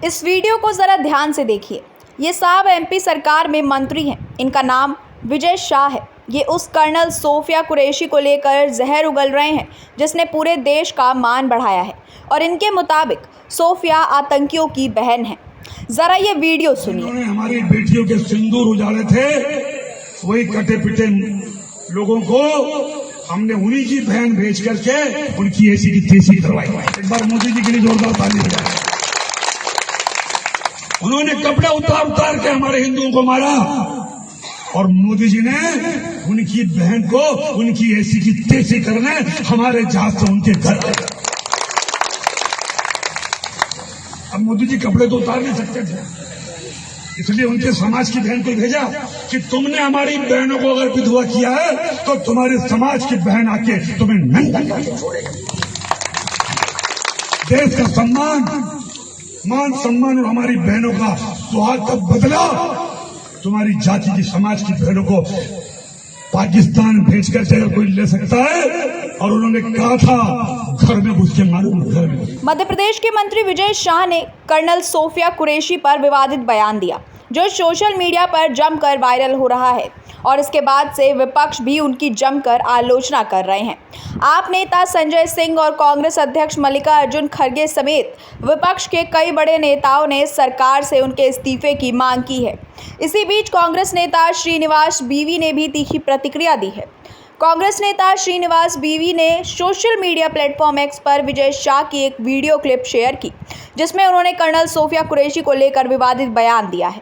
इस वीडियो को ज़रा ध्यान से देखिए। ये साहब एमपी सरकार में मंत्री हैं। इनका नाम विजय शाह है। ये उस कर्नल सोफिया कुरैशी को लेकर जहर उगल रहे हैं जिसने पूरे देश का मान बढ़ाया है और इनके मुताबिक सोफिया आतंकियों की बहन है। ज़रा ये वीडियो सुनिए। उन्होंने हमारी बेटियों के सिंदूर उजाड़े थे, वही कटे पिटे लोगों को हमने उन्हीं की बहन भेज करके उनकी ऐसी की तैसी करवाई। एक बार मोदी जी के लिए जोरदार ताली बजाएं। उन्होंने कपड़े उतार उतार के हमारे हिंदुओं को मारा और मोदी जी ने उनकी बहन को उनकी ऐसी की तैसी करने हमारे जहाज से उनके घर आए। अब मोदी जी कपड़े तो उतार नहीं सकते थे, इसलिए उनके समाज की बहन को भेजा कि तुमने हमारी बहनों को अगर विधवा किया है तो तुम्हारे समाज की बहन आके तुम्हें नंगा करके छोड़ेगी। देश का सम्मान, मान सम्मान और हमारी बहनों का सुहाग का बदला तुम्हारी जाति की समाज की बहनों को पाकिस्तान भेजकर अगर कोई ले सकता है, और उन्होंने कहा था घर में घुस के मारूंगा, घर में। मध्य प्रदेश के मंत्री विजय शाह ने कर्नल सोफिया कुरैशी पर विवादित बयान दिया जो सोशल मीडिया पर जमकर वायरल हो रहा है और इसके बाद से विपक्ष भी उनकी जमकर आलोचना कर रहे हैं। आप नेता संजय सिंह और कांग्रेस अध्यक्ष मल्लिकार्जुन खड़गे समेत विपक्ष के कई बड़े नेताओं ने सरकार से उनके इस्तीफे की मांग की है। इसी बीच कांग्रेस नेता श्रीनिवास बीवी ने भी तीखी प्रतिक्रिया दी है। कांग्रेस नेता श्रीनिवास बीवी ने सोशल मीडिया प्लेटफॉर्म एक्स पर विजय शाह की एक वीडियो क्लिप शेयर की जिसमें उन्होंने कर्नल सोफिया कुरैशी को लेकर विवादित बयान दिया है।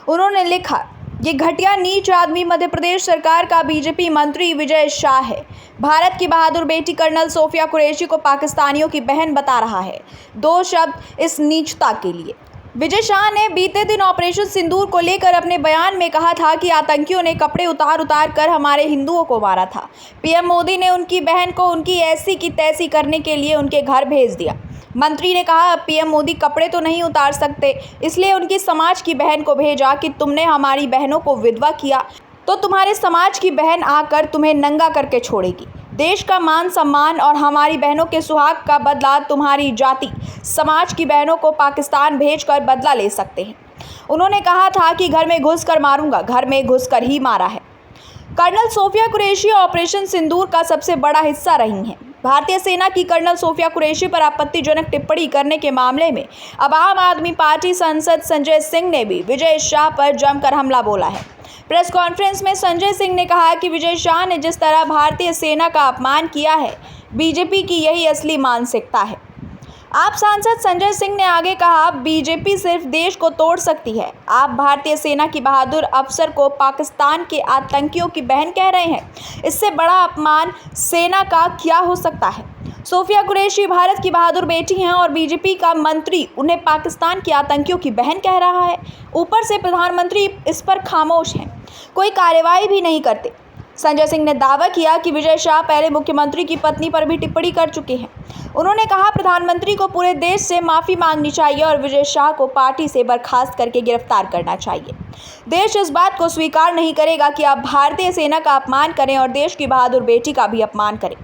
उन्होंने लिखा, ये घटिया नीच आदमी मध्य प्रदेश सरकार का बीजेपी मंत्री विजय शाह है। भारत की बहादुर बेटी कर्नल सोफिया कुरैशी को पाकिस्तानियों की बहन बता रहा है। 2 शब्द इस नीचता के लिए। विजय शाह ने बीते दिन ऑपरेशन सिंदूर को लेकर अपने बयान में कहा था कि आतंकियों ने कपड़े उतार उतार कर हमारे हिंदुओं को मारा था। पीएम मोदी ने उनकी बहन को उनकी ऐसी की तैसी करने के लिए उनके घर भेज दिया। मंत्री ने कहा, पीएम मोदी कपड़े तो नहीं उतार सकते, इसलिए उनकी समाज की बहन को भेजा कि तुमने हमारी बहनों को विधवा किया तो तुम्हारे समाज की बहन आकर तुम्हें नंगा करके छोड़ेगी। देश का मान सम्मान और हमारी बहनों के सुहाग का बदला तुम्हारी जाति समाज की बहनों को पाकिस्तान भेजकर बदला ले सकते हैं। उन्होंने कहा था कि घर में घुस कर मारूंगा, घर में घुस कर ही मारा है। कर्नल सोफिया कुरैशी ऑपरेशन सिंदूर का सबसे बड़ा हिस्सा रही हैं। भारतीय सेना की कर्नल सोफिया कुरैशी पर आपत्तिजनक टिप्पणी करने के मामले में अब आम आदमी पार्टी सांसद संजय सिंह ने भी विजय शाह पर जमकर हमला बोला है। प्रेस कॉन्फ्रेंस में संजय सिंह ने कहा कि विजय शाह ने जिस तरह भारतीय सेना का अपमान किया है, बीजेपी की यही असली मानसिकता है। आप सांसद संजय सिंह ने आगे कहा, बीजेपी सिर्फ देश को तोड़ सकती है। आप भारतीय सेना की बहादुर अफसर को पाकिस्तान के आतंकियों की बहन कह रहे हैं। इससे बड़ा अपमान सेना का क्या हो सकता है। सोफिया कुरैशी भारत की बहादुर बेटी हैं और बीजेपी का मंत्री उन्हें पाकिस्तान के आतंकियों की बहन कह रहा है। ऊपर से प्रधानमंत्री इस पर खामोश हैं, कोई कार्रवाई भी नहीं करते। संजय सिंह ने दावा किया कि विजय शाह पहले मुख्यमंत्री की पत्नी पर भी टिप्पणी कर चुके हैं। उन्होंने कहा, प्रधानमंत्री को पूरे देश से माफ़ी मांगनी चाहिए और विजय शाह को पार्टी से बर्खास्त करके गिरफ्तार करना चाहिए। देश इस बात को स्वीकार नहीं करेगा कि आप भारतीय सेना का अपमान करें और देश की बहादुर बेटी का भी अपमान करें।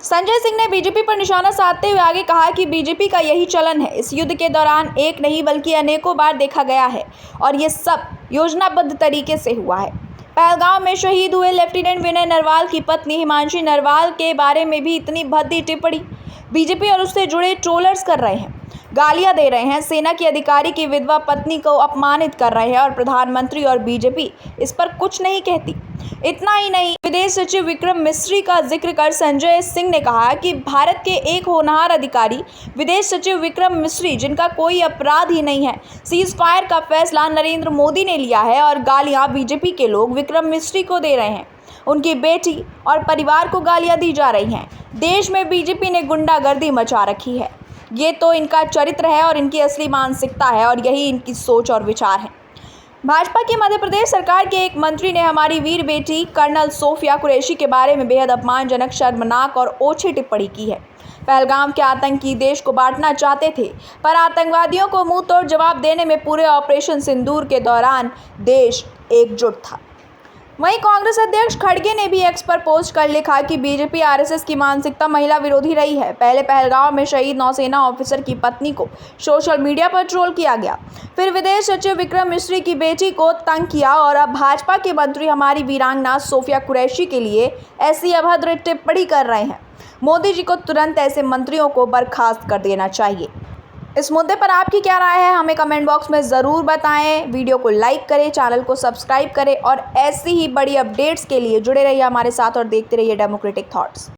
संजय सिंह ने बीजेपी पर निशाना साधते हुए आगे कहा कि बीजेपी का यही चलन है। इस युद्ध के दौरान एक नहीं बल्कि अनेकों बार देखा गया है और ये सब योजनाबद्ध तरीके से हुआ है। पहलगाम में शहीद हुए लेफ्टिनेंट विनय नरवाल की पत्नी हिमांशी नरवाल के बारे में भी इतनी भद्दी टिप्पणी बीजेपी और उससे जुड़े ट्रोलर्स कर रहे हैं, गालियां दे रहे हैं, सेना की अधिकारी की विधवा पत्नी को अपमानित कर रहे हैं और प्रधानमंत्री और बीजेपी इस पर कुछ नहीं कहती। इतना ही नहीं, विदेश सचिव विक्रम मिस्री का जिक्र कर संजय सिंह ने कहा कि भारत के एक होनहार अधिकारी विदेश सचिव विक्रम मिस्री, जिनका कोई अपराध ही नहीं है, सीज फायर का फैसला नरेंद्र मोदी ने लिया है और गालियां बीजेपी के लोग विक्रम मिस्री को दे रहे हैं। उनकी बेटी और परिवार को गालियां दी जा रही हैं। देश में बीजेपी ने गुंडागर्दी मचा रखी है। ये तो इनका चरित्र है और इनकी असली मानसिकता है और यही इनकी सोच और विचार है। भाजपा की मध्य प्रदेश सरकार के एक मंत्री ने हमारी वीर बेटी कर्नल सोफिया कुरैशी के बारे में बेहद अपमानजनक, शर्मनाक और ओछी टिप्पणी की है। पहलगाम के आतंकी देश को बांटना चाहते थे, पर आतंकवादियों को मुंह तोड़ जवाब देने में पूरे ऑपरेशन सिंदूर के दौरान देश एकजुट था। वहीं कांग्रेस अध्यक्ष खड़गे ने भी एक्स पर पोस्ट कर लिखा कि बीजेपी आरएसएस की मानसिकता महिला विरोधी रही है। पहले पहलगांव में शहीद नौसेना ऑफिसर की पत्नी को सोशल मीडिया पर ट्रोल किया गया, फिर विदेश सचिव विक्रम मिस्री की बेटी को तंग किया और अब भाजपा के मंत्री हमारी वीरांगना सोफिया कुरैशी के लिए ऐसी अभद्र टिप्पणी कर रहे हैं। मोदी जी को तुरंत ऐसे मंत्रियों को बर्खास्त कर देना चाहिए। इस मुद्दे पर आपकी क्या राय है, हमें कमेंट बॉक्स में ज़रूर बताएं। वीडियो को लाइक करें, चैनल को सब्सक्राइब करें और ऐसी ही बड़ी अपडेट्स के लिए जुड़े रहिए हमारे साथ और देखते रहिए डेमोक्रेटिक थॉट्स।